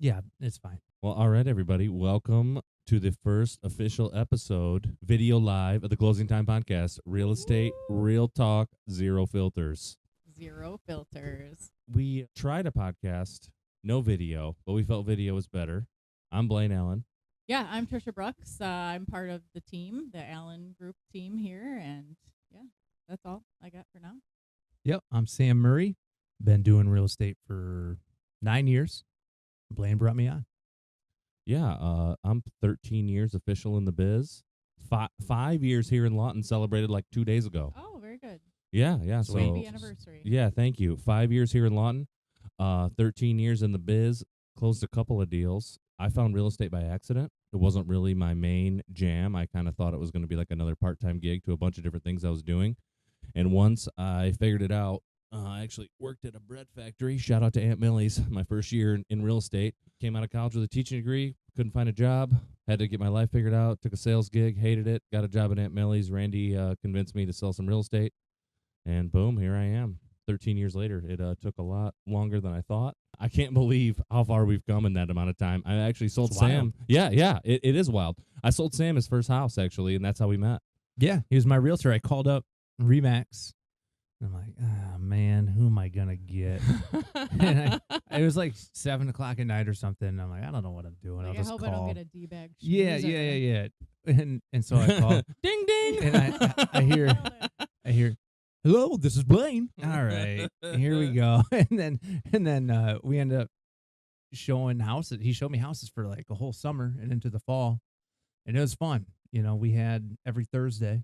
Yeah, it's fine. Well, all right, everybody. Welcome to the first official episode, video live of the Closing Time Podcast. Real estate, real talk, zero filters. Zero filters. We tried a podcast, no video, but we felt video was better. I'm Blaine Allen. Yeah, I'm Trisha Brooks. I'm part of the team, the Allen Group team here, and yeah, that's all I got for now. Yep, I'm Sam Murray. Been doing real estate for 9 years. Blaine brought me on. Yeah, I'm 13 years official in the biz. 5 years here in Lawton, celebrated like 2 days ago. Oh, very good. Yeah. So Happy anniversary. yeah, thank you. 5 years here in Lawton, 13 years in the biz. Closed a couple of deals. I found real estate by accident. It wasn't really my main jam. I kind of thought it was going to be like another part-time gig to a bunch of different things I was doing. And once I figured it out, I actually worked at a bread factory. Shout out to Aunt Millie's, my first year in real estate. Came out of college with a teaching degree, couldn't find a job, had to get my life figured out, took a sales gig, hated it, got a job at Aunt Millie's. Randy convinced me to sell some real estate, and boom, here I am. 13 years later, it took a lot longer than I thought. I can't believe how far we've come in that amount of time. I actually sold It's Sam. wild. Yeah, it is wild. I sold Sam his first house, actually, and that's how we met. Yeah, he was my realtor. I called up Remax. I'm like, oh, man, who am I going to get? And it was like 7 o'clock at night or something. I'm like, I don't know what I'm doing. Like, I'll I just hope call. I don't get a D-bag. Yeah. And so I call. Ding, ding. And I hear, hello, this is Blaine. All right, here we go. And then we end up showing houses. He showed me houses for like a whole summer and into the fall, and it was fun. You know, we had every Thursday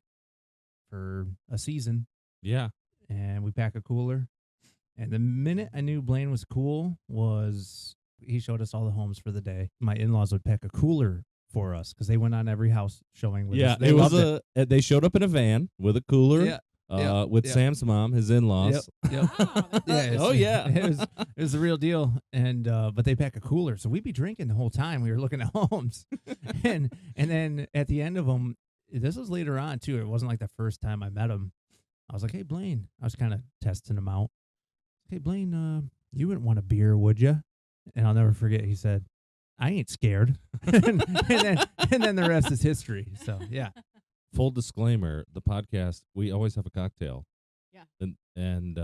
for a season, Yeah. and we pack a cooler. And the minute I knew Blaine was cool was he showed us all the homes for the day. My in-laws would pack a cooler for us because they went on every house showing with Yeah, us. They it was loved they showed up in a van with a cooler. With yeah. Sam's mom, his in-laws. Yep. Wow, that's Yeah, awesome. Oh, yeah. it was the real deal. And but they pack a cooler, so we'd be drinking the whole time we were looking at homes. and then at the end of them, this was later on too. It wasn't like the first time I met him. I was like, "Hey, Blaine," I was kind of testing him out. "Hey, Blaine, you wouldn't want a beer, would you?" And I'll never forget. He said, "I ain't scared." and then the rest is history. So yeah. Full disclaimer, the podcast, we always have a cocktail. Yeah. And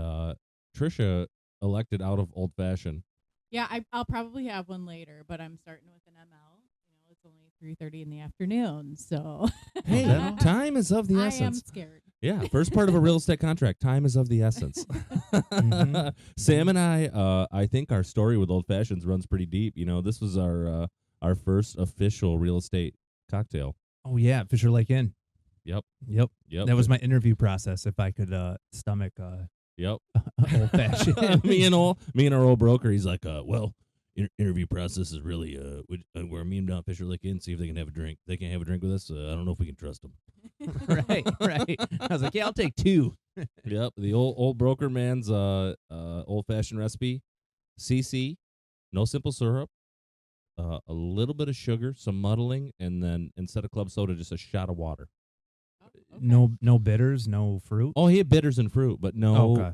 Trisha elected out of old fashioned. Yeah, I'll probably have one later, but I'm starting with an ML. You know, it's only 3:30 in the afternoon, so Hey, that'll- time is of the I am essence. scared. Yeah, first part of a real estate contract, time is of the essence. Mhm. Sam and I think our story with old fashions runs pretty deep. You know, this was our first official real estate cocktail. Oh yeah, Fisher Lake Inn. Yep. Yep. Yep. That was my interview process. If I could stomach Yep. old fashioned. me and our old broker, he's like, well, interview process is really we're meeting down Fisher Lake Inn, see if they can have a drink. They can't have a drink with us. I don't know if we can trust them. right. I was like, yeah, I'll take 2. Yep, the old broker man's old fashioned recipe, CC, no simple syrup, a little bit of sugar, some muddling, and then instead of club soda, just a shot of water. Oh, okay. No bitters, no fruit. Oh, he had bitters and fruit, but no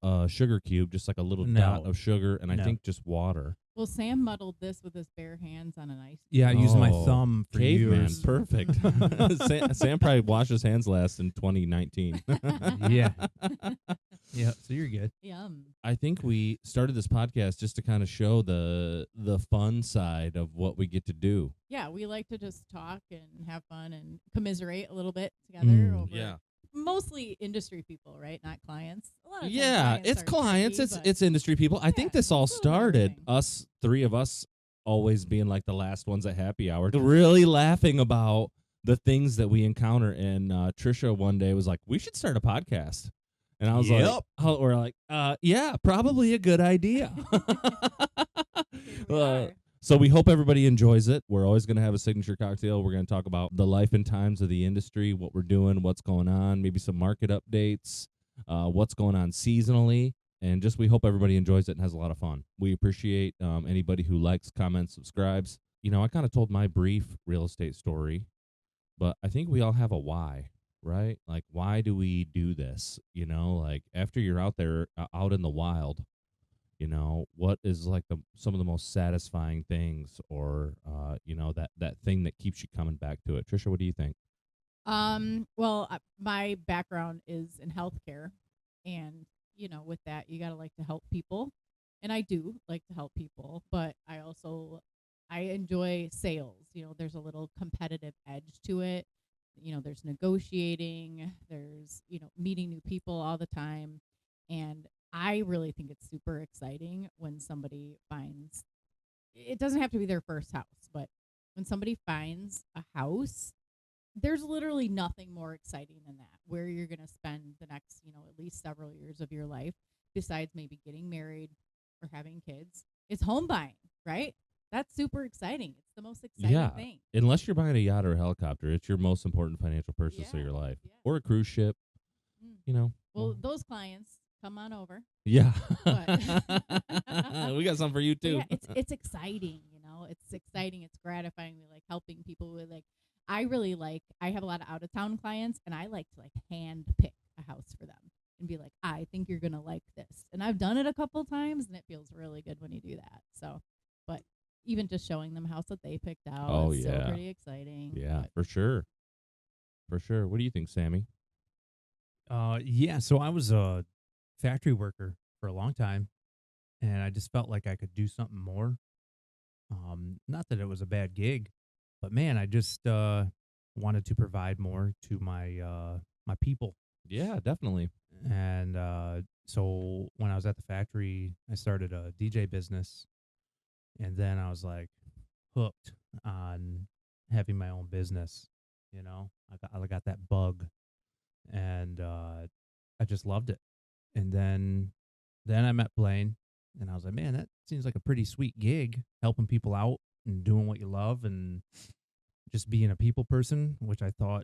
Okay. sugar cube, just like a little No. dot of sugar, and I No. think just water. Well, Sam muddled this with his bare hands on an ice. Yeah, I used my Oh, thumb for Caveman, years. perfect. Sam probably washed his hands last in 2019. Yeah. Yeah, so you're good. Yum. I think we started this podcast just to kind of show the fun side of what we get to do. Yeah, we like to just talk and have fun and commiserate a little bit together Mm. over mostly industry people, right? Not clients. A lot of times Yeah, it's are clients, tricky, but it's industry people. I think Yeah, this all it's a little bit of started everything. us, 3 of us, always being like the last ones at happy hour, really laughing about the things that we encounter. And Trisha one day was like, "We should start a podcast." And I was Yep. we're like, yeah, probably a good idea. Here we are. So we hope everybody enjoys it. We're always going to have a signature cocktail. We're going to talk about the life and times of the industry, what we're doing, what's going on, maybe some market updates, what's going on seasonally, and just we hope everybody enjoys it and has a lot of fun. We appreciate anybody who likes, comments, subscribes. You know, I kind of told my brief real estate story, but I think we all have a why, right? Like, why do we do this? You know, like after you're out there, out in the wild, You know, what is like some of the most satisfying things, or that thing that keeps you coming back to it? Trisha, what do you think? Well, my background is in healthcare, and with that, you gotta like to help people, and I do like to help people, but I enjoy sales. There's a little competitive edge to it. There's negotiating, there's meeting new people all the time, and I really think it's super exciting when somebody finds. It doesn't have to be their first house, but when somebody finds a house, there's literally nothing more exciting than that, where you're going to spend the next, at least several years of your life, besides maybe getting married or having kids. It's home buying, right? That's super exciting. It's the most exciting Yeah, thing. unless you're buying a yacht or a helicopter, it's your most important financial purchase of Yeah, your life, yeah. or a cruise ship. Mm. You know. Well, those clients come on over. Yeah. But We got some for you But too. yeah, it's exciting. It's exciting. It's gratifying. We like helping people with like. I have a lot of out of town clients, and I like to like hand pick a house for them and be like, I think you're gonna like this. And I've done it a couple times, and it feels really good when you do that. So, but even just showing them a house that they picked out, Oh, is still yeah. pretty exciting. Yeah, But for sure. For sure. What do you think, Sammy? Yeah. So I was a factory worker for a long time, and I just felt like I could do something more. Not that it was a bad gig, but man, I just wanted to provide more to my people. Yeah, definitely. And so when I was at the factory, I started a DJ business, and then I was like hooked on having my own business. I got that bug, and I just loved it. And then I met Blaine, and I was like, man, that seems like a pretty sweet gig, helping people out and doing what you love, and just being a people person, which I thought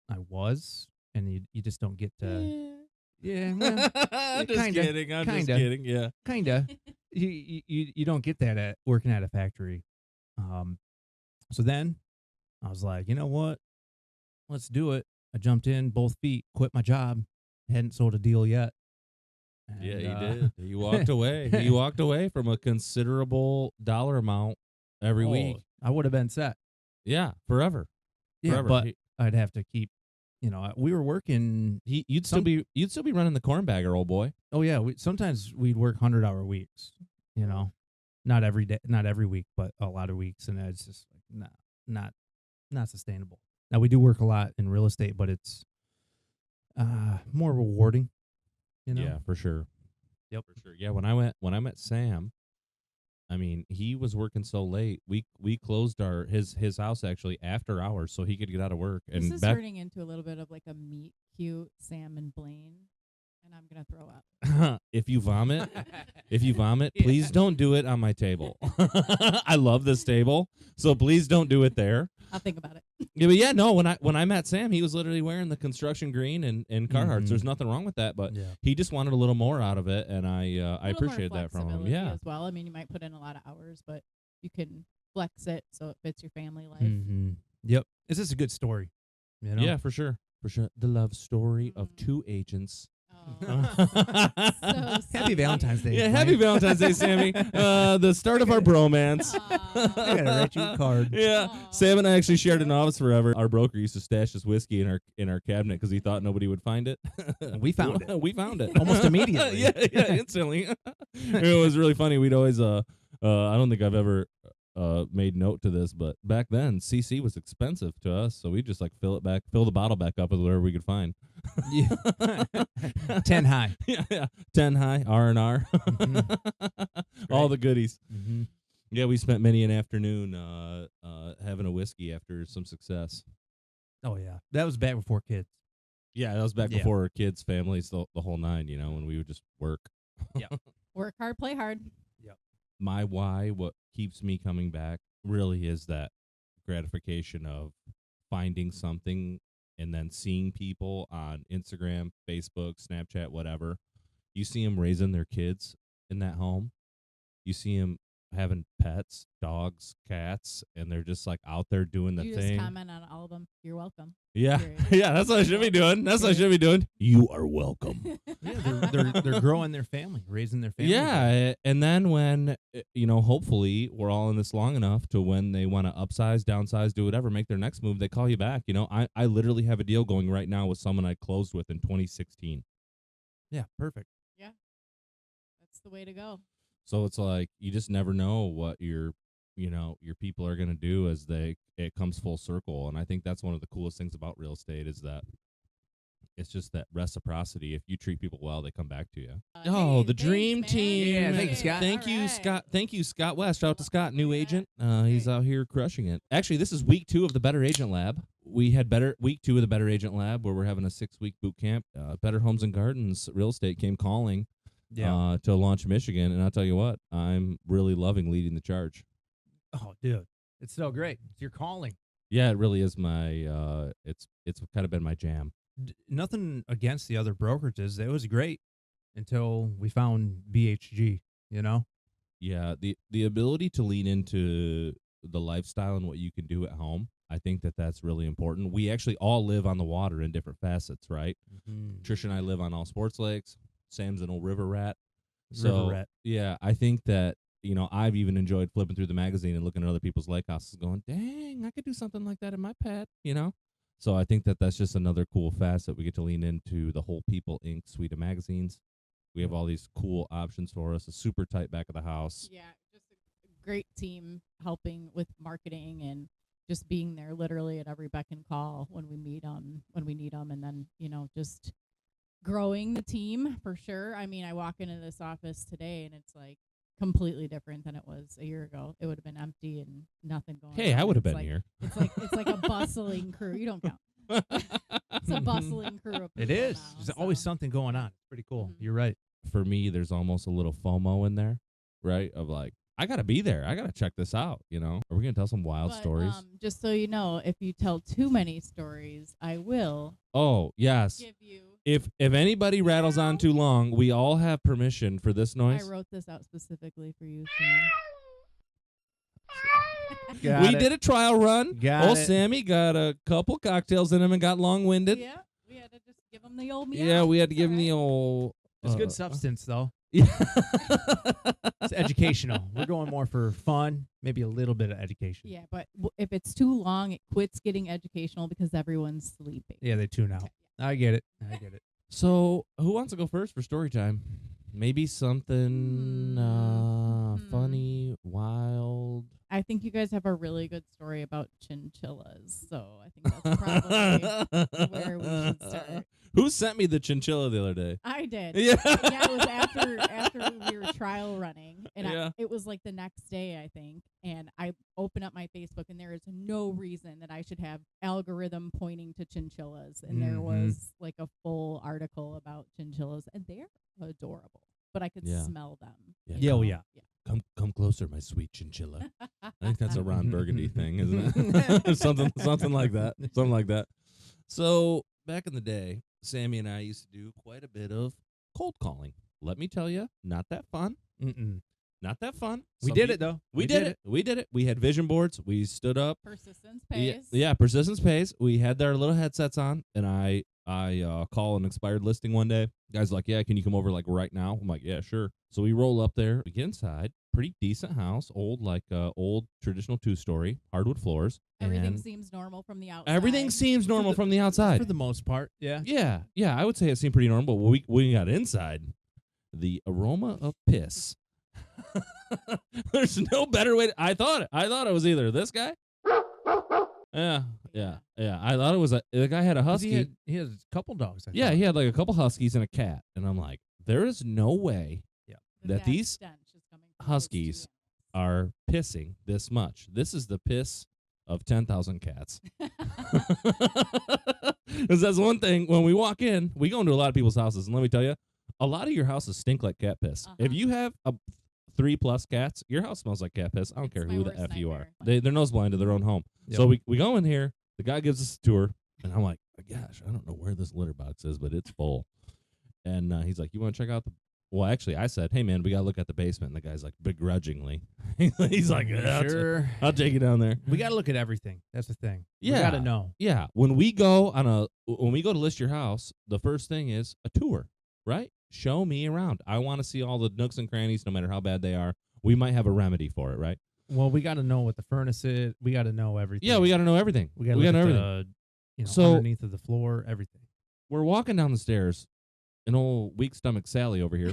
I was. And you just don't get to. Yeah, well, I'm just kinda, kidding. I'm just kinda. kidding. Yeah. Kinda. You don't get that at working at a factory. Um, so then I was like, you know what? Let's do it. I jumped in both feet, quit my job, hadn't sold a deal yet. Yeah, And, he did. He walked away. He walked away from a considerable dollar amount every week. I would have been set. Yeah, forever. Yeah, Forever. but I'd have to keep. We were working. You'd still be running the corn bagger, old boy. Oh yeah, sometimes we'd work 100-hour weeks. Not every day, not every week, but a lot of weeks, and it's just like not sustainable. Now we do work a lot in real estate, but it's more rewarding. Yeah, for sure. Yep. For sure. Yeah, when I met Sam, I mean, he was working so late. We closed his house actually after hours so he could get out of work. And this is turning into a little bit of like a meet cute Sam and Blaine, and I'm gonna throw up. if you vomit, Yeah. please don't do it on my table. I love this table, so please don't do it there. I'll think about it. Yeah, but yeah, no. When I met Sam, he was literally wearing the construction green and Carhartts. Mhm. There's nothing wrong with that, but Yeah. he just wanted a little more out of it, and I A little more appreciate that from him. flexibility Yeah, as well. I mean, you might put in a lot of hours, but you can flex it so it fits your family life. Mm-hmm. Yep. This is a good story. yeah, for sure, for sure. The love story of Mhm. two agents. Oh, so Happy sweet. Valentine's Day. Yeah, Blaine. happy Valentine's Day, Sammy. The start of our bromance. I gotta write you a card. Yeah, Aw. Sam and I actually shared an office forever. Our broker used to stash his whiskey in our cabinet because he thought nobody would find it. We found it. We found it Almost immediately. yeah, instantly. It was really funny. We'd always I don't think I've ever made note to this, but back then CC was expensive to us, so we just like fill the bottle back up with whatever we could find. Yeah. 10 high. yeah, 10 high R&R, all the goodies. Mm-hmm. Yeah, we spent many an afternoon having a whiskey after some success. Oh yeah, that was back before kids. Yeah, that was back Yeah. before kids, families, the whole nine. When we would just work. Work hard, play hard. My why, what keeps me coming back, really is that gratification of finding something and then seeing people on Instagram, Facebook, Snapchat, whatever. You see them raising their kids in that home. You see them having pets, dogs, cats, and they're just like out there doing the You thing. just comment on all of them. You're welcome. Yeah, Period. yeah, that's what I should be doing. That's what I should be doing. You are welcome. Yeah, they're growing their family, raising their family. Yeah, and then when hopefully we're all in this long enough to when they want to upsize, downsize, do whatever, make their next move, they call you back. I literally have a deal going right now with someone I closed with in 2016. Yeah, perfect. Yeah. That's the way to go. So it's like you just never know what your people are going to do as it comes full circle. And I think that's one of the coolest things about real estate is that it's just that reciprocity. If you treat people well, they come back to you. Hey, The dream thanks, man. team. Yeah, thank you, Scott. Thank you, All right. Scott. Thank you, Scott West. Shout out to Scott, new Look at agent. that. He's Great. out here crushing it. Actually, this is week 2 of the Better Agent Lab. We had week 2 of the Better Agent Lab where we're having a 6-week boot camp. Better Homes and Gardens Real Estate came calling to launch Michigan, and I'll tell you what, I'm really loving leading the charge. Oh, dude, it's so great. It's your calling. Yeah, it really is my. It's kind of been my jam. Nothing against the other brokerages. It was great until we found BHG. Yeah, the ability to lean into the lifestyle and what you can do at home. I think that's really important. We actually all live on the water in different facets, right? Mm-hmm. Trish and I live on all sports lakes. Sam's an old river rat. River rat. Yeah, I think that, I've even enjoyed flipping through the magazine and looking at other people's lake houses going, dang, I could do something like that in my pet, So I think that's just another cool facet. We get to lean into the whole People Inc. suite of magazines. We have all these cool options for us, a super tight back of the house. Yeah, just a great team helping with marketing and just being there literally at every beck and call when we need them, and then just growing the team for sure. I mean, I walk into this office today and it's like completely different than it was a year ago. It would have been empty and nothing going on. Hey, I would have It's been here. It's like a bustling crew. You don't count. It's a bustling crew of It people is. now, There's always so. something going on. It's pretty cool. Mhm. You're right. For me, there's almost a little FOMO in there, right? Of like, I got to be there. I got to check this out, Are we going to tell some wild But, stories? just so you know, if you tell too many stories, I will Oh, yes. give you. If anybody rattles on too long, we all have permission for this I noise. wrote this out specifically for you, Sam. We did a trial run. Got Old it. Sammy got a couple cocktails in him and got long-winded. Yeah, we had to just give him the old meow. Yeah, we had to It's give him the all old. It's good substance, though. Yeah. It's educational. We're going more for fun, maybe a little bit of education. right. Yeah, but if it's too long, it quits getting educational because everyone's sleeping. Yeah, they tune out. Okay, I get it. So, who wants to go first for story time? Maybe something funny, wild. I think you guys have a really good story about chinchillas, so I think that's probably where we should start. Who sent me the chinchilla the other day? I did. Yeah. Yeah, it was after we were trial running, and Yeah. it was like the next day, I think. And I open up my Facebook, and there is no reason that I should have algorithm pointing to chinchillas. And there was like a full article about chinchillas, and they're adorable. But I could Yeah. smell them. Yeah, Yeah, well, know? yeah. Come closer, my sweet chinchilla. I think that's a Ron Burgundy thing, isn't it? something like that. Something like that. So back in the day, Sammy and I used to do quite a bit of cold calling. Let me tell you, not that fun. Mm-mm. Not that fun. We did it, though. We did it. We did it. We had vision boards. We stood up. Persistence Yeah, pays. yeah, persistence pays. We had our little headsets on, and I call an expired listing one day. Guy's like, yeah, can you come over like right now? I'm like, yeah, sure. So we roll up there. We get inside. Pretty decent house. Old traditional 2-story, hardwood floors. Everything and seems normal from the outside. everything seems normal from the For outside. the most part, yeah. Yeah, I would say it seemed pretty normal. But when we got inside, the aroma of piss. There's no better way. I thought it was either this guy. Yeah. I thought it was the guy had a 'Cause husky. He had a couple dogs. I Yeah, thought. he had like a couple huskies and a cat, and I'm like, there is no way that these stench is coming from those huskies two are pissing this much. This is the piss of 10,000 cats. Because that's one thing. When we walk in, we go into a lot of people's houses, and let me tell you, a lot of your houses stink like cat piss. If you have a 3+ cats, your house smells like cat piss. I don't It's care my who the worst F you are. nightmare. They're nose blind to their own home. Yep. So we go in here. The guy gives us a tour, and I'm like, gosh, I don't know where this litter box is, but it's full. And he's like, you want to check out Well, actually, I said, hey, man, we got to look at the basement. And the guy's like, begrudgingly. He's like, yeah, Sure. I'll take you down there. We got to look at everything. That's the thing. Yeah. We got to know. Yeah. When we go to list your house, the first thing is a tour, right? Show me around. I want to see all the nooks and crannies, no matter how bad they are. We might have a remedy for it, right? Well, we got to know what the furnace is. We got to know everything. Yeah, we got to know everything. We got to know everything. So- underneath of the floor, everything. We're walking down the stairs. An old weak stomach Sally over here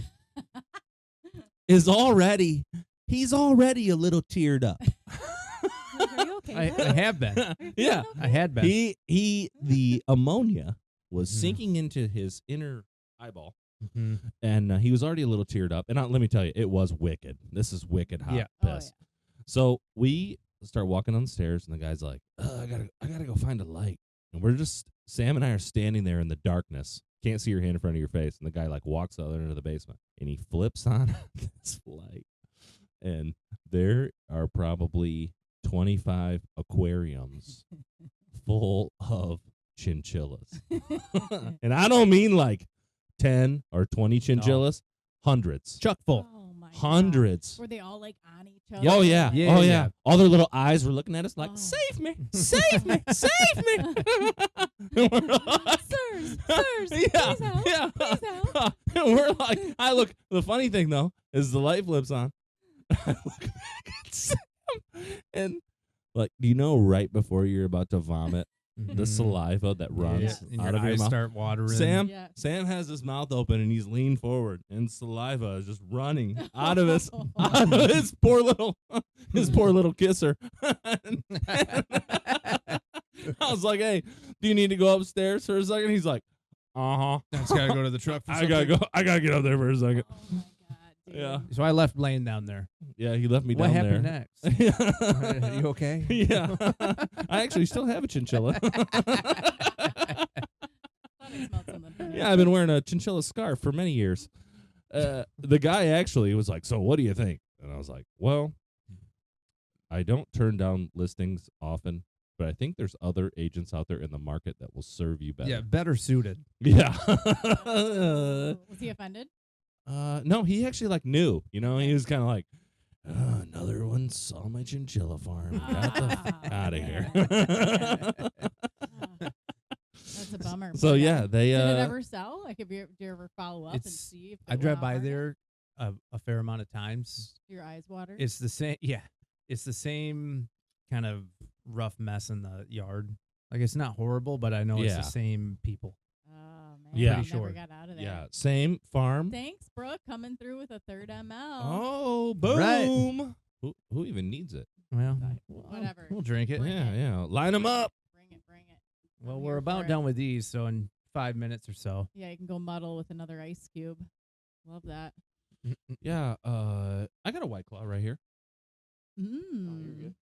he's already a little teared up. Are you okay? I have been. Yeah. I had been. The ammonia was Mhm. sinking into his inner eyeball, Mhm. and he was already a little teared up. And let me tell you, it was wicked. This is wicked hot Yeah. piss. So we start walking on the stairs, and the guy's like, I gotta go find a light. And Sam and I are standing there in the darkness. Can't see your hand in front of your face. And the guy like walks out into the basement, and he flips on this light. And there are probably 25 aquariums full of chinchillas. And I don't mean like 10 or 20 chinchillas, hundreds. Chuck full. Oh my Hundreds. God. Were they all like on each other? Oh yeah. Yeah, Oh yeah. yeah. All their little eyes were looking at us like, Oh. save me, save me, save me. And we're like, Sirs, yeah, please help, yeah. please help. And we're like, the funny thing though is the light flips on. I look back at Sam, and like, do you know right before you're about to vomit, the Mhm. saliva that runs And out your of your eyes mouth? start watering. Sam Yeah. Sam has his mouth open and he's leaned forward, and saliva is just running out of his poor little kisser. And I was like, "Hey, do you need to go upstairs for a second?" He's like, "Uh-huh. I just gotta go to the truck. I gotta go. I gotta get up there for a second." Oh my God, dude. Yeah, So I left Blaine down there. yeah. He left me What down happened there. next? Are you okay? Yeah, I actually still have a chinchilla. Thought I smelled something from Yeah, I've been wearing a chinchilla scarf for many years. The guy actually was like, "So what do you think?" And I was like, "Well, I don't turn down listings often, but I think there's other agents out there in the market that will serve you better." Yeah, better suited. Yeah. Was he offended? No, he actually like knew. You know, he was kind of like, "Another one saw my chinchilla farm. Got the fuck out of here." That's a bummer. So Poor yeah, guy. they Did it ever sell? Like, do you ever follow up and It's- see if I drive by there a fair amount of times. Your eyes water. It's the same. Yeah, it's the same kind of rough mess in the yard. Like, it's not horrible, but I know it's Yeah. the same people. Oh man, Yeah. I Pretty never sure. got out of there. yeah, same farm. Thanks, Brooke, coming through with a third ML. Oh, boom! Right. Who even needs it? Well, Whatever. We'll drink it. Bring it. Yeah. Line them up. Bring it. Well, I'm we're here about for it. done with these, so in 5 minutes or so. Yeah, you can go muddle with another ice cube. Love that. Yeah. I got a White Claw right here. Mmm.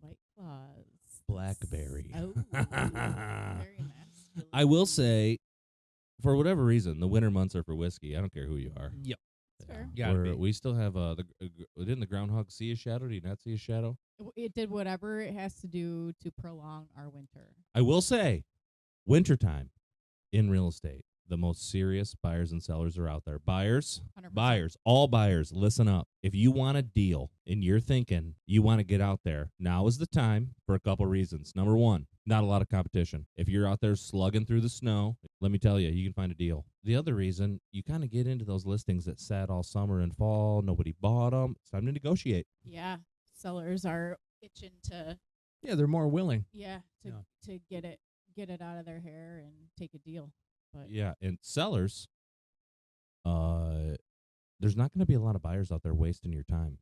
White claws. Blackberry. Oh, very masculine. I will say, for whatever reason, the winter months are for whiskey. I don't care who you are. Yep. That's fair. Gotta be. We still have didn't the groundhog see a shadow? Do you not see a shadow? It did whatever it has to do to prolong our winter. I will say, wintertime in real estate, the most serious buyers and sellers are out there. 100%. All buyers, listen up. If you want a deal and you're thinking you want to get out there, now is the time for a couple reasons. Number one, not a lot of competition. If you're out there slugging through the snow, let me tell you, you can find a deal. The other reason, you kind of get into those listings that sat all summer and fall. Nobody bought them. It's time to negotiate. Yeah, sellers are itching to Yeah, they're more willing. to get it out of their hair and take a deal. But Yeah, and sellers, there's not going to be a lot of buyers out there wasting your time.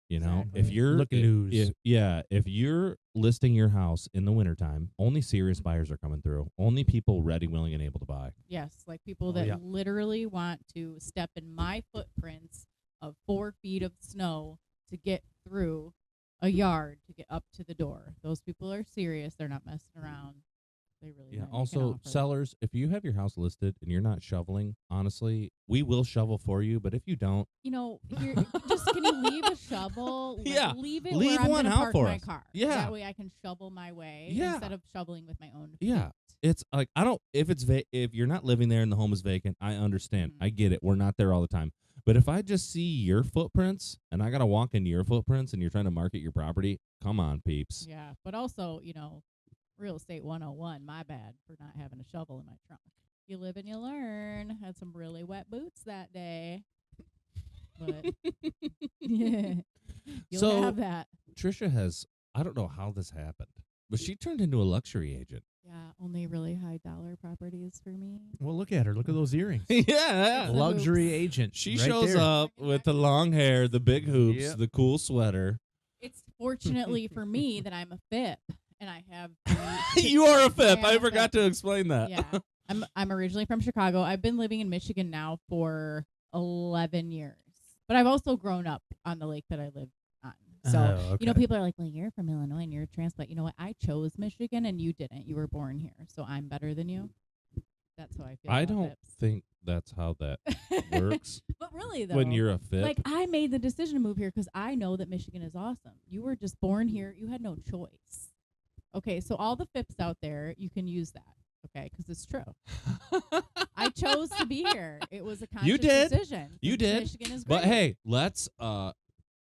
You know, if Exactly. you're Look at news. if you're listing your house in the wintertime, only serious buyers are coming through. Only people ready, willing, and able to buy. yes, like people Oh, that yeah. literally want to step in my footprints of 4 feet of snow to get through a yard to get up to the door. Those people are serious. They're not messing around. They really Yeah. know you can Also, offer. sellers, if you have your house listed and you're not shoveling, honestly, we will shovel for you. But if you don't, You know, just can you leave a shovel? Like, Yeah, leave it leave where I'm one gonna out park for my us. car. Yeah. That way I can shovel my way Yeah. instead of shoveling with my own yeah, feet. It's like I don't if it's if you're not living there and the home is vacant, I understand. I get it. We're not there all the time. But if I just see your footprints and I gotta walk into your footprints and you're trying to market your property, come on, peeps. Yeah, but also, real estate 101, my bad for not having a shovel in my trunk. You live and you learn. Had some really wet boots that day. But yeah, you'll So- have that. Trisha has I don't know how this happened, but she turned into a luxury agent. Yeah, only really high dollar properties for me. Well, look at her. Look at those earrings. Yeah. The Luxury hoops. agent. She right shows there. up with the long hair, the big hoops, Yep. the cool sweater. It's fortunately for me that I'm a FIP and I have. You are a FIP. am I a forgot FIP. to explain that. Yeah, I'm originally from Chicago. I've been living in Michigan now for 11 years, but I've also grown up on the lake that I live on. So Oh, okay. people are like, "Well, you're from Illinois and you're a transplant." You know what? I chose Michigan and you didn't. You were born here, so I'm better than you. That's how I feel. I about don't think that's how that FIPs. works But really, though, when you're a FIP. like I made the decision to move here because I know that Michigan is awesome. You were just born here. You had no choice. Okay, so all the FIPs out there, you can use that. Okay, because it's true. I chose to be here. It was a conscious You did. decision. You 'cause did. Michigan is great. But hey, let's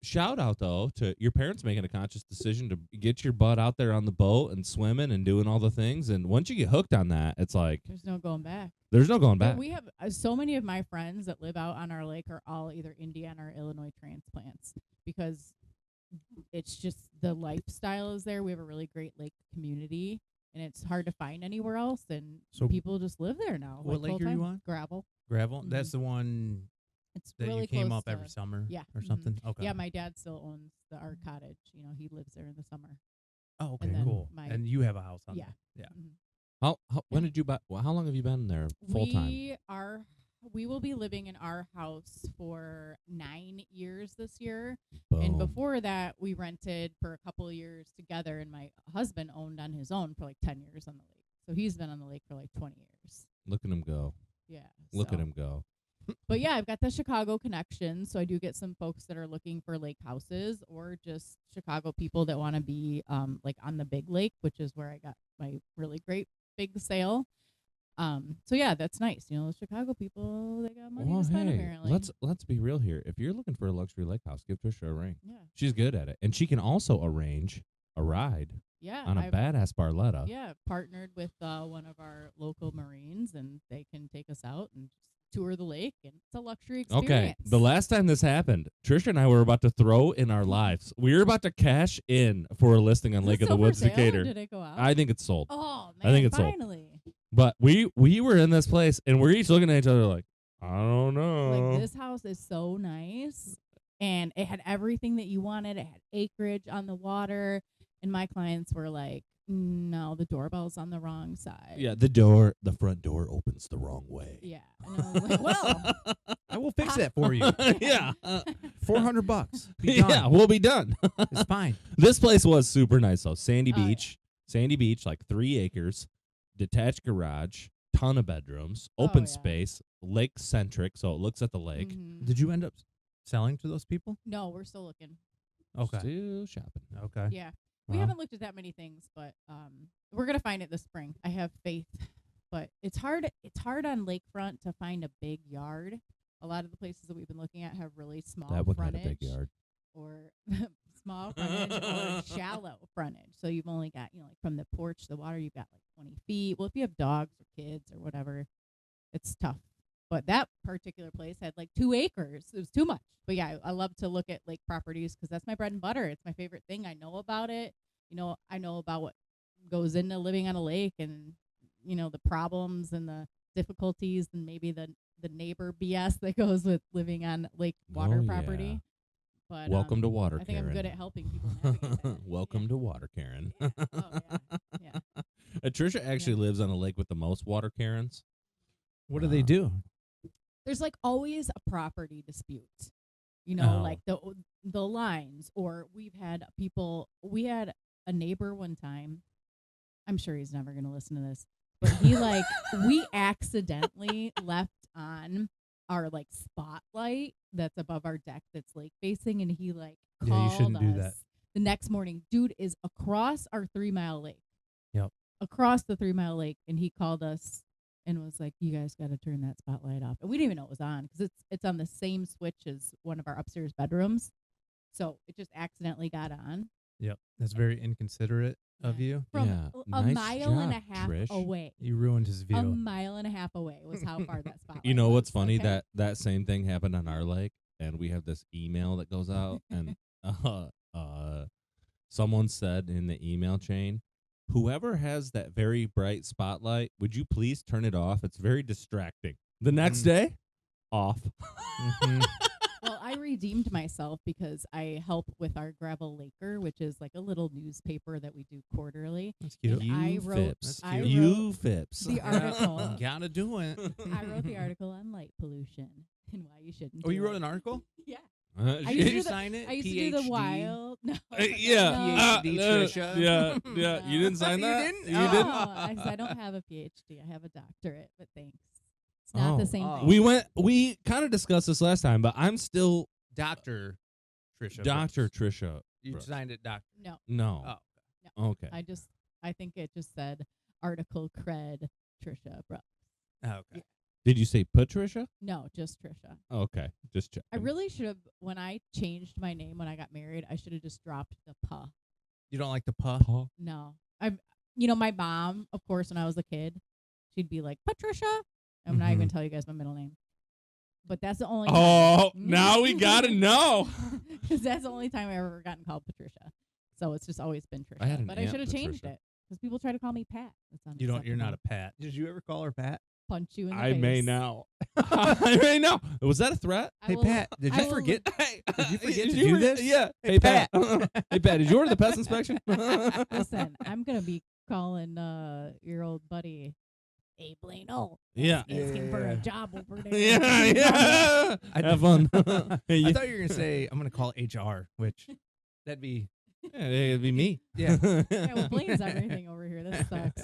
shout out though to your parents making a conscious decision to get your butt out there on the boat and swimming and doing all the things. And once you get hooked on that, it's like There's no going back. there's no going But back. we have so many of my friends that live out on our lake are all either Indiana or Illinois transplants because it's just the lifestyle is there. We have a really great lake community, and it's hard to find anywhere else. And So people just live there now. what like lake are you full-time. on? Gravel. Gravel. Mhm. That's the one It's that really you came close up every to- summer. Yeah, Or mhm. something. Okay. Yeah, my dad still owns our cottage. He lives there in the summer. Oh, okay. and then Cool. my- And you have a house on Yeah. there. Yeah. Mhm. When did you buy? Well, how long have you been there full time? We will be living in our house for 9 years this year. Boom. And before that, we rented for a couple of years together, and my husband owned on his own for like 10 years on the lake. So he's been on the lake for like 20 years. Look at him go. Yeah. Look so- at him go. But yeah, I've got the Chicago connection. So I do get some folks that are looking for lake houses or just Chicago people that want to be like on the big lake, which is where I got my really great big sale. So yeah, that's nice. The Chicago people, they got money Well, to spend hey, apparently. let's be real here. If you're looking for a luxury lake house, give Trisha a ring. Yeah. She's good at it, and she can also arrange a ride Yeah. on a badass Barletta. Yeah, partnered with one of our local Marines, and they can take us out and just tour the lake, and it's a luxury experience. Okay, the last time this happened, Trisha and I were about to throw in our lives. We were about to cash in for a listing on Is Lake it of the still for Woods, sale, or Decatur. Did it go out? I think it's sold. Oh man, I think it's sold. finally. But we were in this place, and we're each looking at each other like, I don't know. Like, this house is so nice, and it had everything that you wanted. It had acreage on the water, and my clients were like, "No, the doorbell's on the wrong side." Yeah, the front door opens the wrong way. Yeah. And I was like, well, I will fix that for you. Yeah. $400. Be done. Yeah, we'll be done. It's fine. This place was super nice though. Sandy Oh, yeah. Beach, like 3 acres, detached garage, ton of bedrooms, Oh, open yeah. space, lake centric, so it looks at the lake. Mhm. Did you end up selling to those people? No, we're still looking. Okay. Still shopping. Okay. Yeah. We Wow. haven't looked at that many things, but we're gonna find it this spring. I have faith, but it's hard. It's hard on lakefront to find a big yard. A lot of the places that we've been looking at have really small That one frontage had a big yard. or small frontage or shallow frontage. So you've only got like from the porch to the water, you've got like 20 feet. Well, if you have dogs or kids or whatever, it's tough. But that particular place had like 2 acres. It was too much. But yeah, I love to look at lake properties because that's my bread and butter. It's my favorite thing. I know about it. I know about what goes into living on a lake and, the problems and the difficulties and maybe the neighbor BS that goes with living on lake water Oh, yeah. property. But Welcome to water, I think Karen. I'm good at helping people navigate that. Welcome Yeah. to water, Karen. Yeah. Oh, yeah. Yeah. Trisha actually lives on a lake with the most water Karens. What do they do? There's like always a property dispute. Oh. Like the lines, or we had a neighbor one time. I'm sure he's never going to listen to this, but he we accidentally left on our like spotlight that's above our deck that's lake facing, and he Yeah, called you shouldn't do us that. the next morning. Dude is across our 3 mile lake. Yep. across the 3 Mile Lake, and he called us and was like, "You guys got to turn that spotlight off." And we didn't even know it was on because it's on the same switch as one of our upstairs bedrooms, so it just accidentally got on Yep. That's very inconsiderate of you. from Yeah. a Nice mile and a job, half Trish. away. You ruined his view. A mile and a half away was how far that spotlight. You know what's was, funny? okay? That same thing happened on our lake, and we have this email that goes out, and someone said in the email chain, "Whoever has that very bright spotlight, would you please turn it off? It's very distracting." The next day, off. Mhm. Well, I redeemed myself because I help with our Gravel Laker, which is like a little newspaper that we do quarterly. That's cute. And I wrote- Fips. I You wrote Fips. the article. Gotta do it. I wrote the article on light pollution and why you shouldn't. Oh, do you wrote it. an article? Yeah. Uh, I Did used to you do the- sign it? I used to do the PhD? wild. No. yeah. PhD, Trisha. Yeah. Yeah. No. You didn't sign You that? didn't? You Oh. didn't? No, I said I don't have a PhD. I have a doctorate, but thanks. It's not the same Oh. thing. We kind of discussed this last time, but I'm still Dr. Trisha. Dr. Brooks. Trisha. You Brooks. signed it, Doctor. No, No. Oh. Okay. I think it just said article cred Trisha Brooks. Oh, okay. Did you say Patricia? No, just Trisha. Okay. Just check. I really should have, when I changed my name when I got married, I should have just dropped the pa. You don't like the puh? No. My mom, of course, when I was a kid, she'd be like, Patricia. I'm not even Mhm. tell you guys my middle name. But that's the only Oh, time. now we gotta know. Because that's the only time I've ever gotten called Patricia. So it's just always been Trisha. I had an But I aunt, should have changed Patricia. it. Because people try to call me Pat. That's You're not a unacceptable. Pat. Did you ever call her Pat? Punch you in the I face. may now. I may now. Was that a threat? I Hey, will- Pat, did I you will- forget? Hey, Did you forget did to you do this? Yeah. Hey, Hey, Pat. Hey, Pat, did you order the pest inspection? Listen, I'm going to be calling your old buddy, Abe Lano. Yeah. Asking for a Yeah. job over there. Yeah. I Have fun. Hey, I you- thought you were gonna say I'm gonna call HR, which that'd be Yeah, it'd be me. Yeah. Yeah, well, Blaine's everything over here. That sucks.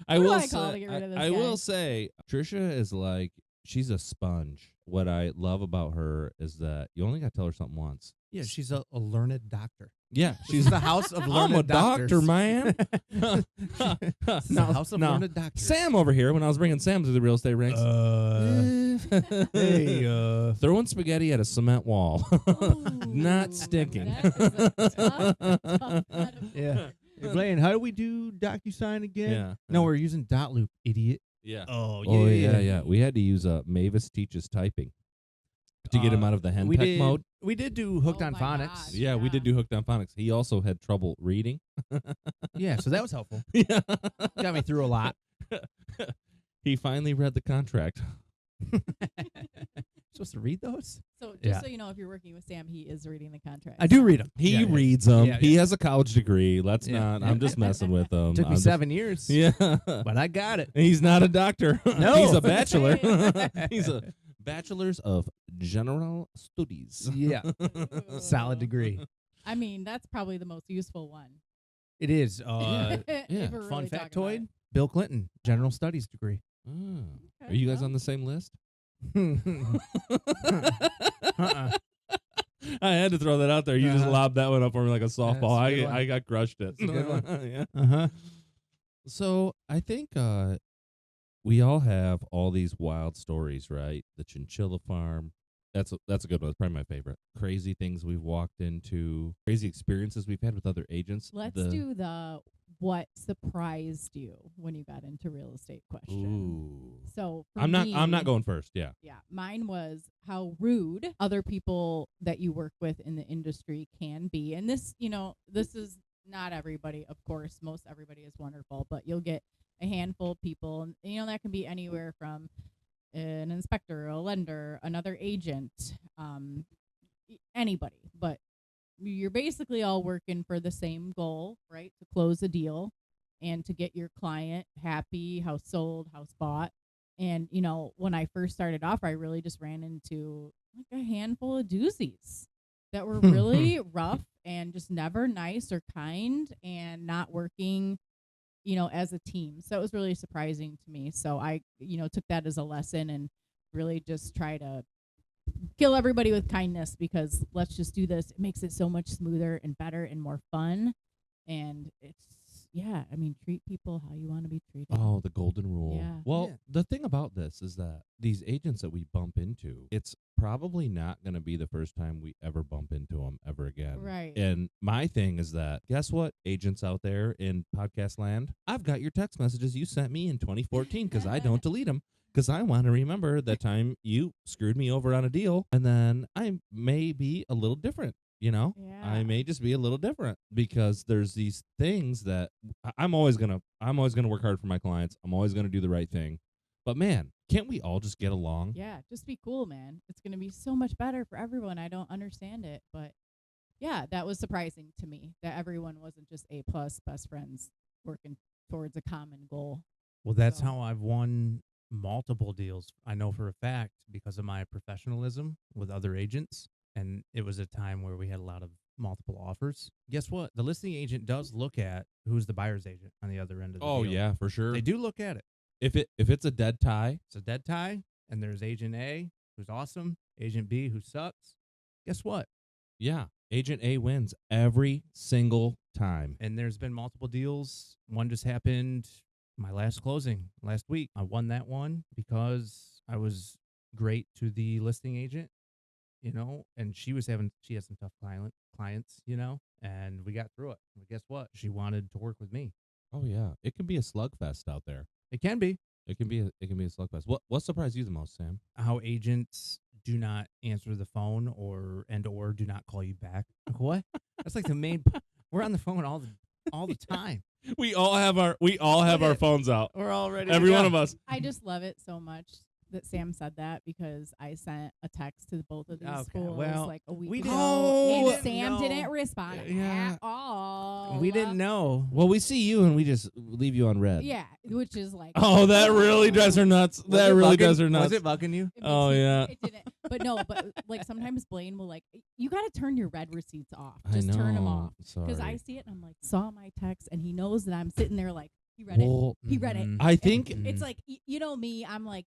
I Who do will I call say, to get rid of this I guy? will say, Trisha is like, she's a sponge. What I love about her is that you only got to tell her something once. yeah. She's a learned doctor. Yeah, She's the house of learned I'm a doctors. doctor, man. She's the house of learned doctors. Sam over here, when I was bringing Sam to the real estate ranks, hey, throwing spaghetti at a cement wall, not Ooh, sticking. that is a tough metaphor. Yeah. Hey, Blaine, how do we do DocuSign again? Yeah. No, we're using dot loop, idiot. Yeah. Oh, Oh yeah. We had to use Mavis teaches typing to get him out of the we henpeck did, mode. We did do hooked Oh on my phonics. gosh. Yeah, we Yeah. did do hooked on phonics. He also had trouble reading. Yeah, so that was helpful. Yeah. Got me through a lot. He finally read the contract. Supposed to read those? So just Yeah. so you know, if you're working with Sam, he is reading the contract. I do read them. He reads them. Yeah, He has a college degree. Let's Yeah. not. I'm just messing with him. Took me I'm just- 7 years. Yeah. But I got it. He's not a doctor. No. He's a bachelor. Say He's a bachelor's of general studies. Yeah. Solid degree. I mean, that's probably the most useful one. It is. yeah. If we're Fun really talking about factoid, it. Bill Clinton, general studies degree. Oh. Okay, Are you guys well. on the same list? Uh-uh. I had to throw that out there. You just Uh-huh. lobbed that one up for me like a softball. That's a good one. I got crushed it. That's a good one. Yeah. Uh-huh. So I think we all have all these wild stories, right? The chinchilla farm. That's a good one. It's probably my favorite. Crazy things we've walked into, crazy experiences we've had with other agents. Let's do the what surprised you when you got into real estate question. Ooh. So for I'm not me- going first. Yeah. Yeah, mine was how rude other people that you work with in the industry can be. And this, this is not everybody, of course. Most everybody is wonderful, but you'll get a handful of people, and that can be anywhere from an inspector, a lender, another agent, anybody. But you're basically all working for the same goal, right? To close a deal and to get your client happy, house sold, house bought. And, when I first started off, I really just ran into like a handful of doozies that were really rough and just never nice or kind and not working, as a team. So it was really surprising to me. So I, took that as a lesson and really just try to kill everybody with kindness, because let's just do this. It makes it so much smoother and better and more fun. And it's, yeah, I mean, treat people how you want to be treated. Oh, the golden rule. Yeah. Well, Yeah. the thing about this is that these agents that we bump into, it's probably not going to be the first time we ever bump into them ever again. Right. And my thing is that, guess what, agents out there in podcast land? I've got your text messages you sent me in 2014 because I don't delete them. Because I want to remember the time you screwed me over on a deal, and then I may be a little different. Yeah. I may just be a little different because there's these things that I'm always gonna work hard for my clients. I'm always gonna do the right thing. But man, can't we all just get along? Yeah, just be cool, man. It's going to be so much better for everyone. I don't understand it, but yeah, that was surprising to me that everyone wasn't just A+ best friends working towards a common goal. Well, that's So- how I've won multiple deals. I know for a fact because of my professionalism with other agents. And it was a time where we had a lot of multiple offers. Guess what? The listing agent does look at who's the buyer's agent on the other end of the Oh deal. yeah, for sure. They do look at it. If it's a dead tie, It's a dead tie, and there's agent A who's awesome, agent B who sucks. Guess what? yeah, agent A wins every single time. And there's been multiple deals. One just happened my last closing last week. I won that one because I was great to the listing agent, and she had some tough clients, and we got through it. But guess what? She wanted to work with me. Oh yeah, it can be a slugfest out there. It can be It can be a slugfest. What surprised you the most, Sam? how agents do not answer the phone or do not call you back. Like, what? That's like the main. We're on the phone all the time. We all have our phones out. We're all ready. Every one of us. I just love it so much that Sam said that because I sent a text to both of these Okay, schools well, like a week we ago, didn't- and Sam know. didn't respond Yeah. at all. We didn't know. Well, we see you and we just leave you on red. Yeah, which is like, Oh, that really drives her nuts. That really does her nuts. Was it bugging you? It Oh, makes me- yeah. It didn't. But no, but like sometimes Blaine will like, you got to turn your red receipts off. I Just turn them know. off. Sorry. Because I see it and I'm like, saw my text and he knows that I'm sitting there like, he read it. Well, He read it. Mhm. I think It's like, you know me, I'm like,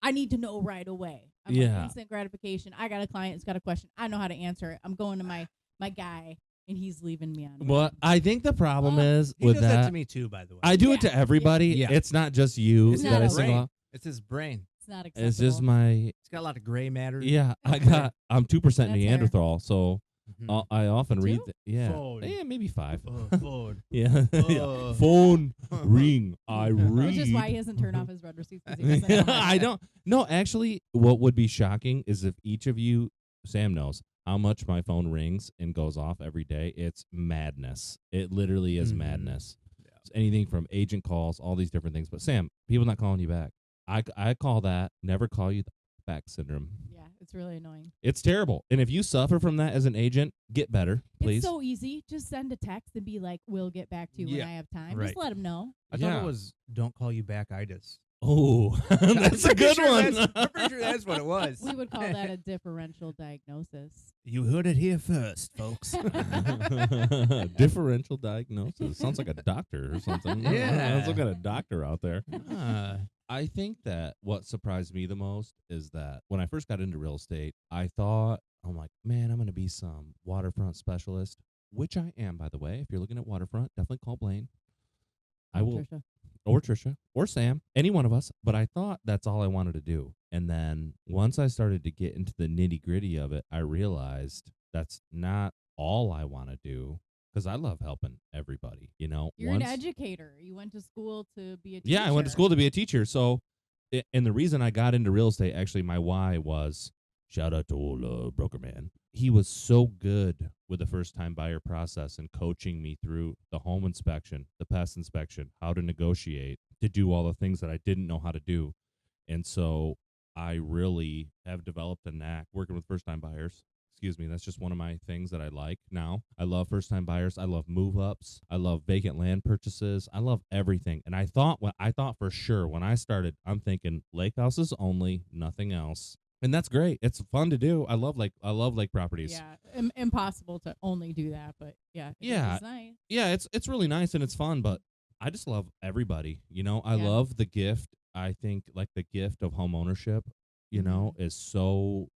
I need to know right away. I'm Yeah. like instant gratification. I got a client who's got a question. I know how to answer it. I'm going to my guy and he's leaving me on. well, red. I think the problem is He with does that that. to me too, by the way. I do it Yeah. to everybody. Yeah. It's not just you It's not that I a single brain. out. It's his brain. It's not acceptable. It's just my It's got a lot of gray matter. yeah. Okay. I'm 2% That's fair. Neanderthal, so Mhm. I often read. Two? Phone. Maybe 5. Forward. Yeah. Uh. Phone ring. I read. Which is why he hasn't turned off his red receipts. 'Cause he doesn't know how to I do it. don't. No, actually, what would be shocking is if each of you, Sam knows how much my phone rings and goes off every day. It's madness. It literally is Mhm. madness. It's anything from agent calls, all these different things. But Sam, people not calling you back. I call that never call you back syndrome. Yeah, it's really annoying. It's terrible. And if you suffer from that as an agent, get better, please. It's so easy. Just send a text and be like, "We'll get back to you when Yeah, I have time." right. Just let them know. I thought Yeah. it was "Don't call you back, itis." Oh, that's a I'm pretty good sure one. I'm pretty sure that's what it was. We would call that a differential diagnosis. You heard it here first, folks. Differential diagnosis. Sounds like a doctor or something. Yeah. Let's look at a doctor out there. Ah, I think that what surprised me the most is that when I first got into real estate, I thought, I'm like, man, I'm going to be some waterfront specialist, which I am, by the way. If you're looking at waterfront, definitely call Blaine. I will, Trisha. or Trisha, or Sam, any one of us. But I thought that's all I wanted to do. And then once I started to get into the nitty gritty of it, I realized that's not all I want to do because I love helping everybody. You're Once- an educator. You went to school to be a teacher. Yeah, I went to school to be a teacher. So, and the reason I got into real estate, actually, my why was shout out to old broker man. He was so good with the first time buyer process and coaching me through the home inspection, the pest inspection, how to negotiate, to do all the things that I didn't know how to do. And so I really have developed a knack working with first time buyers. Excuse me, that's just one of my things that I like now. I love first time buyers. I love move ups. I love vacant land purchases. I love everything. And I thought for sure when I started, I'm thinking lake houses only, nothing else. And that's great. It's fun to do. I love lake properties. Yeah, impossible to only do that, but yeah, Yeah. it's nice. Yeah, it's really nice and it's fun, but I just love everybody. I Yeah. love the gift. I think like the gift of home ownership, is so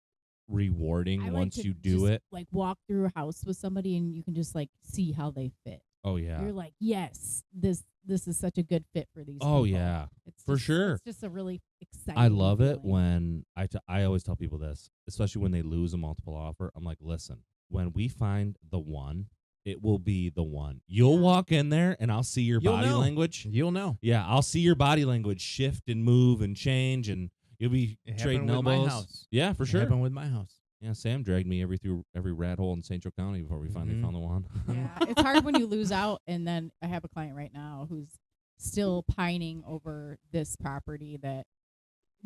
rewarding I like once to you do just, it. like walk through a house with somebody and you can just like see how they fit. Oh yeah. You're like, yes, this is such a good fit for these Oh people. yeah. It's For just, sure. It's just a really exciting I love it feeling. when I always tell people this, especially when they lose a multiple offer. I'm like, listen, when we find the one, it will be the one. You'll Yeah. walk in there and I'll see your You'll body know. language. You'll know. Yeah, I'll see your body language shift and move and change, and you'll be It trading happened with elbows. my house. Yeah, for It sure. happened with my house. Yeah, Sam dragged me through every rat hole in St. Joe County before we finally Mhm. found the one. Yeah, it's hard when you lose out. And then I have a client right now who's still pining over this property that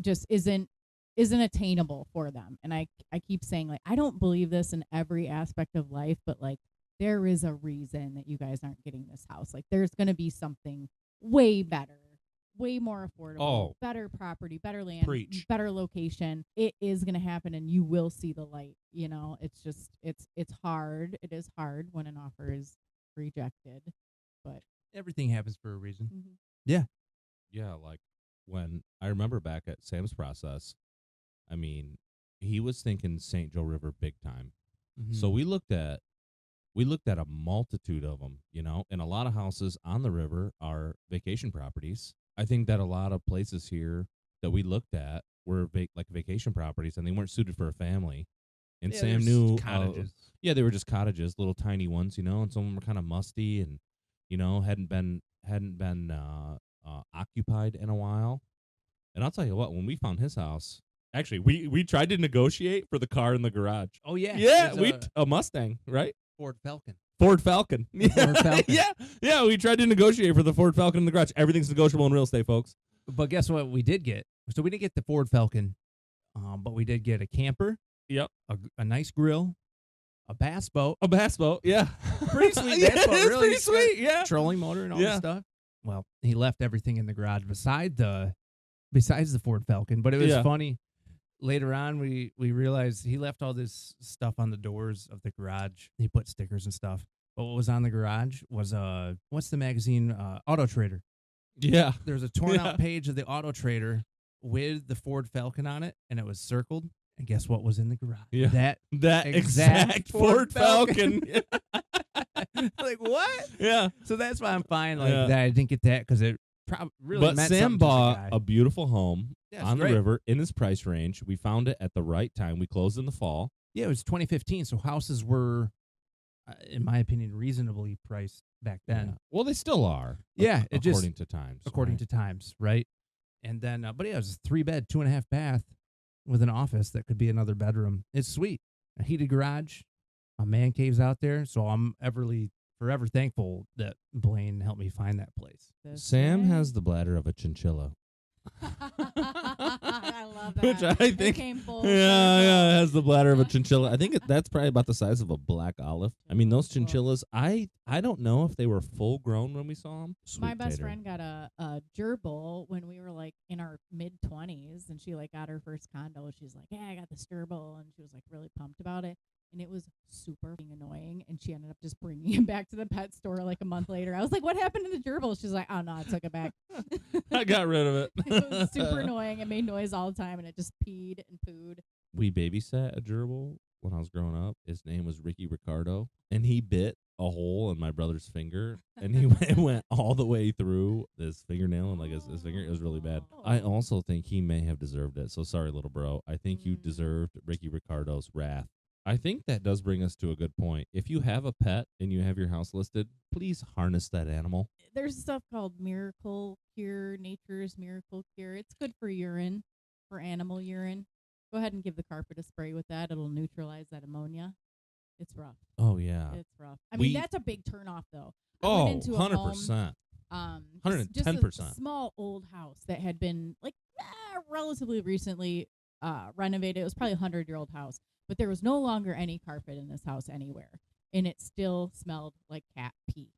just isn't attainable for them. And I keep saying, like, I don't believe this in every aspect of life, but like there is a reason that you guys aren't getting this house. Like there's going to be something way better, way more affordable, Oh. better property, better land, Preach. better location. It is going to happen and you will see the light. You know, it's just it's hard. It is hard when an offer is rejected. But Everything happens for a reason. Yeah, like when I remember back at Sam's process, I mean, he was thinking St. Joe River big time. So we looked at a multitude of them, and a lot of houses on the river are vacation properties. I think that a lot of places here that we looked at were like vacation properties, and they weren't suited for a family. And Yeah, Sam there's knew cottages. yeah, they were just cottages, little tiny ones, and some of them were kind of musty and hadn't been occupied in a while. And I'll tell you what, when we found his house, actually we tried to negotiate for the car in the garage. Oh yeah. Yeah, There's a Mustang, right? Ford Falcon. Ford Falcon. Ford Falcon. Yeah, we tried to negotiate for the Ford Falcon in the garage. Everything's negotiable in real estate, folks. But guess what? We did get. So we didn't get the Ford Falcon, but we did get a camper. Yep. A nice grill, a bass boat, A bass boat, yeah. pretty sweet Yeah, bass boat. it's Really pretty sweet, yeah. trolling motor and all Yeah. this stuff. Well, he left everything in the garage besides the Ford Falcon. But it was Yeah. funny. Later on, we realized he left all this stuff on the doors of the garage. He put stickers and stuff. But what was on the garage was what's the magazine? Auto Trader. Yeah. There's a torn Yeah. out page of the Auto Trader with the Ford Falcon on it, and it was circled. And guess what was in the garage? Yeah. That That exact exact Ford Falcon. like what? Yeah. So that's why I'm fine. Like Yeah. that I didn't get that because it probably really But meant Sam something to the bought guy. a beautiful home Yeah, it's on great. the river in his price range. We found it at the right time. We closed in the fall. Yeah, it was 2015, so houses were, in my opinion, reasonably priced back then. Yeah. Well, they still are. Yeah, it just- according to times. According right? to times, right? And then, but yeah, it was a 3-bed, 2.5 bath with an office that could be another bedroom. It's sweet. A heated garage, a man cave's out there. So I'm forever thankful that Blaine helped me find that place. Sam has the bladder of a chinchilla. I love that. Which I It think- came full Yeah, it circle. has the bladder of a chinchilla. I think that's probably about the size of a black olive. I mean, those chinchillas, I don't know if they were full grown when we saw them. My best friend got a gerbil when we were like in our mid-20s, and she like got her first condo. She's like, "Yeah, I got this gerbil," and she was like really pumped about it. And it was super annoying, and she ended up just bringing him back to the pet store like a month later. I was like, "What happened to the gerbil?" She's like, "Oh no, I took it back." I got rid of it. It was super annoying. It made noise all the time, and it just peed and pooed. We babysat a gerbil when I was growing up. His name was Ricky Ricardo, and he bit a hole in my brother's finger, and he went all the way through his fingernail and like his finger. It was really bad. I also think he may have deserved it. So sorry, little bro. I think you deserved Ricky Ricardo's wrath. I think that does bring us to a good point. If you have a pet and you have your house listed, please harness that animal. There's stuff called Miracle Cure, Nature's Miracle Cure. It's good for urine, for animal urine. Go ahead and give the carpet a spray with that. It'll neutralize that ammonia. It's rough. Oh yeah. It's rough. I mean, We- that's a big turnoff, though. I Oh, went into a home, 100%. just a 110%. small old house that had been like relatively recently renovated. It was probably 100-year-old house, but there was no longer any carpet in this house anywhere, and it still smelled like cat pee.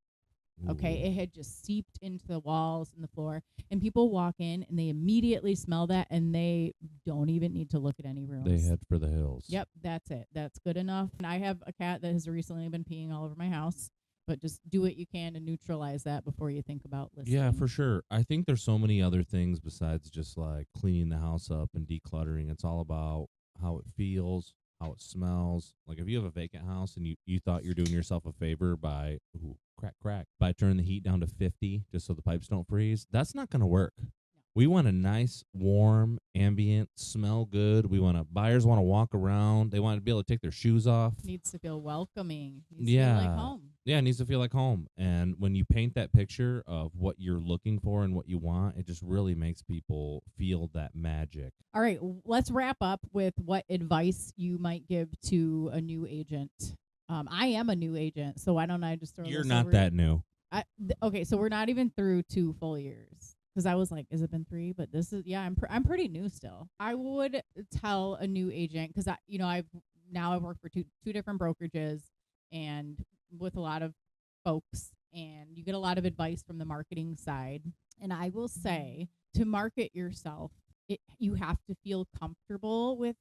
Okay, Ooh. it had just seeped into the walls and the floor, and people walk in and they immediately smell that, and they don't even need to look at any rooms. They head for the hills. Yep, that's it. That's good enough. And I have a cat that has recently been peeing all over my house, but just do what you can to neutralize that before you think about listening. Yeah, for sure. I think there's so many other things besides just like cleaning the house up and decluttering. It's all about how it feels, how it smells. Like if you have a vacant house and you thought you're doing yourself a favor by crack by turning the heat down to 50 just so the pipes don't freeze, that's not going to work. We want a nice, warm, ambient, smell good. Buyers want to walk around. They want to be able to take their shoes off. Needs to feel welcoming. Needs to feel like home. Yeah, it needs to feel like home. And when you paint that picture of what you're looking for and what you want, it just really makes people feel that magic. All right, let's wrap up with what advice you might give to a new agent. I am a new agent, so why don't I just throw You're this not over that new. Okay, so we're not even through 2 full years. Because I was like, has it been 3? But this is, I'm pretty new still. I would tell a new agent, because I've worked for two different brokerages and with a lot of folks, and you get a lot of advice from the marketing side. And I will say, to market yourself, you have to feel comfortable with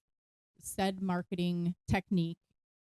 said marketing technique,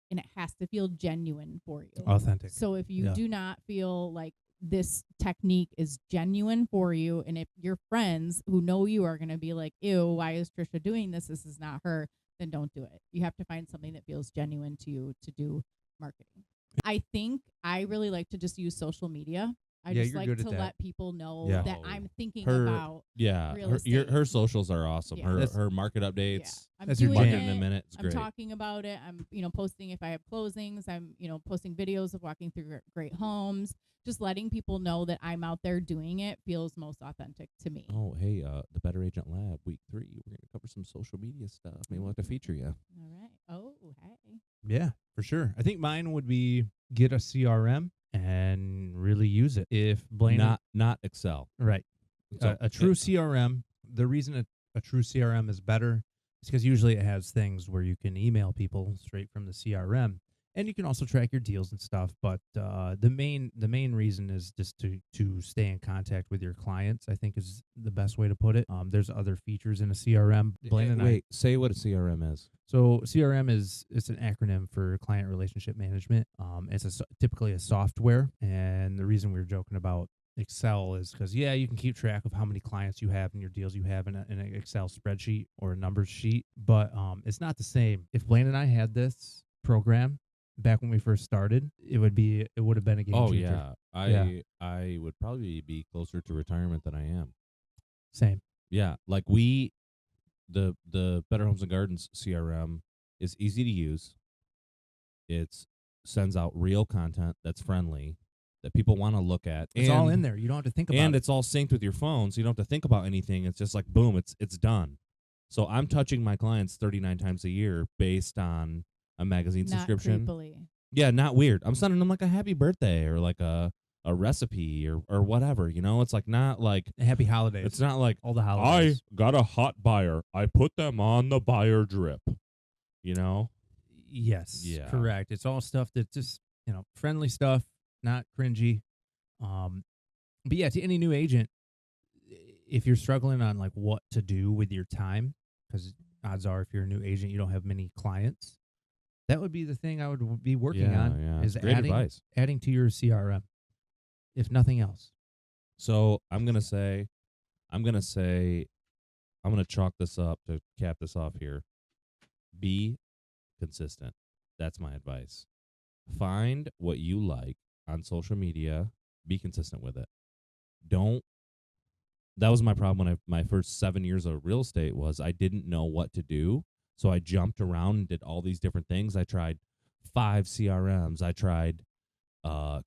and it has to feel genuine for you. Authentic. So if you do not feel like this technique is genuine for you, and if your friends who know you are going to be like, ew, why is Trisha doing this? This is not her. Then don't do it. You have to find something that feels genuine to you to do marketing. I think I really like to just use social media. I just like to let people know that I'm thinking about real estate. Her socials are awesome. Yeah. Her market updates. I'm That's doing your jam. in a minute. It's I'm great. talking about it. I'm posting if I have closings. I'm posting videos of walking through great homes. Just letting people know that I'm out there doing it feels most authentic to me. Oh, hey, the Better Agent Lab, week 3. We're going to cover some social media stuff. Maybe we'll have to feature you. All right. Oh, hey. Yeah, for sure. I think mine would be get a CRM and really use it. If Blaine Not Excel. right, So, a true CRM. The reason a true CRM is better is because usually it has things where you can email people straight from the CRM, and you can also track your deals and stuff. But the main reason is just to stay in contact with your clients. I think is the best way to put it. There's other features in a CRM. Blaine and Wait, say what a CRM is. So CRM it's an acronym for client relationship management. It's typically a software, and the reason we were joking about Excel is because you can keep track of how many clients you have and your deals you have in an Excel spreadsheet or a numbers sheet, but it's not the same. If Blaine and I had this program back when we first started, it would have been a game changer. I would probably be closer to retirement than I am. Same. Yeah, like the Better Homes and Gardens CRM is easy to use. It sends out real content that's friendly, that people want to look at. It's all in there. You don't have to think about it. And it's all synced with your phone, so you don't have to think about anything. It's just like, boom, it's done. So I'm touching my clients 39 times a year based on a magazine subscription. Creepily. Yeah, not weird. I'm sending them like a happy birthday or like a recipe or whatever, It's like not like Happy holidays. it's not like all the holidays. I got a hot buyer. I put them on the buyer drip. Yes. Yeah. Correct. It's all stuff that's just, friendly stuff, not cringy. But yeah, to any new agent, if you're struggling on like what to do with your time, because odds are if you're a new agent, you don't have many clients, that would be the thing I would be working on. Yeah. Is Great advice. adding to your CRM, if nothing else. So I'm gonna chalk this up to cap this off here. Be consistent. That's my advice. Find what you like on social media. Be consistent with it. That was my problem when my first 7 years of real estate was I didn't know what to do. So I jumped around and did all these different things. I tried 5 CRMs. I tried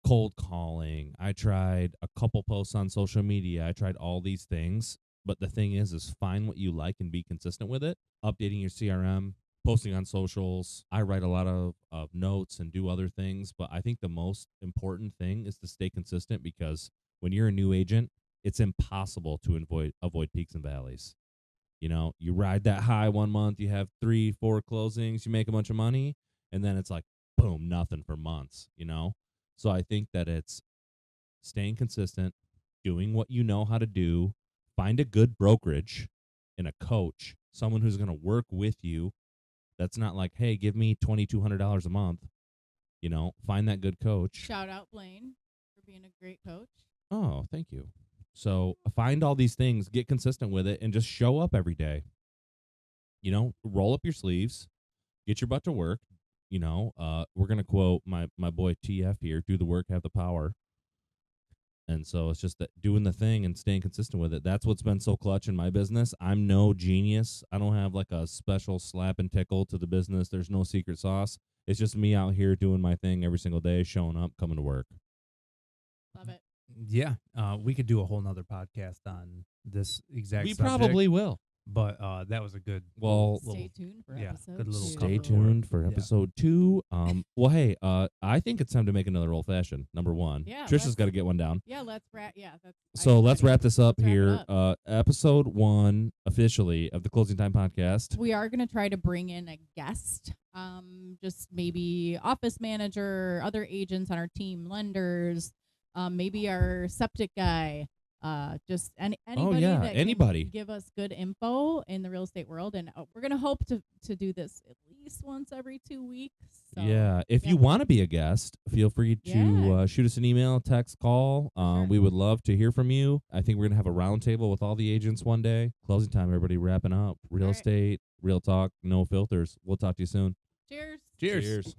cold calling. I tried a couple posts on social media. I tried all these things. But the thing is find what you like and be consistent with it. Updating your CRM, posting on socials. I write a lot of notes and do other things. But I think the most important thing is to stay consistent, because when you're a new agent, it's impossible to avoid peaks and valleys. You ride that high one month, you have 3-4 closings, you make a bunch of money, and then it's like, boom, nothing for months, So I think that it's staying consistent, doing what you know how to do, find a good brokerage and a coach, someone who's going to work with you. That's not like, hey, give me $2,200 a month. Find that good coach. Shout out Blaine for being a great coach. Oh, thank you. So find all these things, get consistent with it, and just show up every day. Roll up your sleeves, get your butt to work. We're gonna quote my boy TF here: "Do the work, have the power." And so it's just that doing the thing and staying consistent with it. That's what's been so clutch in my business. I'm no genius. I don't have like a special slap and tickle to the business. There's no secret sauce. It's just me out here doing my thing every single day, showing up, coming to work. Love it. Yeah, we could do a whole nother podcast on this exact We subject, probably will. but that was a good Well, Stay tuned for yeah, episode good little 2. Stay cover. tuned for Yeah. episode 2. Well, hey, I think it's time to make another old fashioned. Number 1. Yeah, Trisha's let's- got to get one down. Yeah, let's wrap. Yeah, that's. So let's wrap this up Let's wrap it here. up. Episode 1 officially of the Closing Time podcast. We are going to try to bring in a guest, just maybe office manager, other agents on our team, lenders, maybe our septic guy, just anybody yeah, that anybody. can give us good info in the real estate world. And we're going to hope to do this at least once every 2 weeks. So, Yeah. If you yeah. want to be a guest, feel free to Yeah. shoot us an email, text, call. Sure. We would love to hear from you. I think we're going to have a roundtable with all the agents one day. Closing time, everybody wrapping up. Real All right. estate, real talk, no filters. We'll talk to you soon. Cheers. Cheers.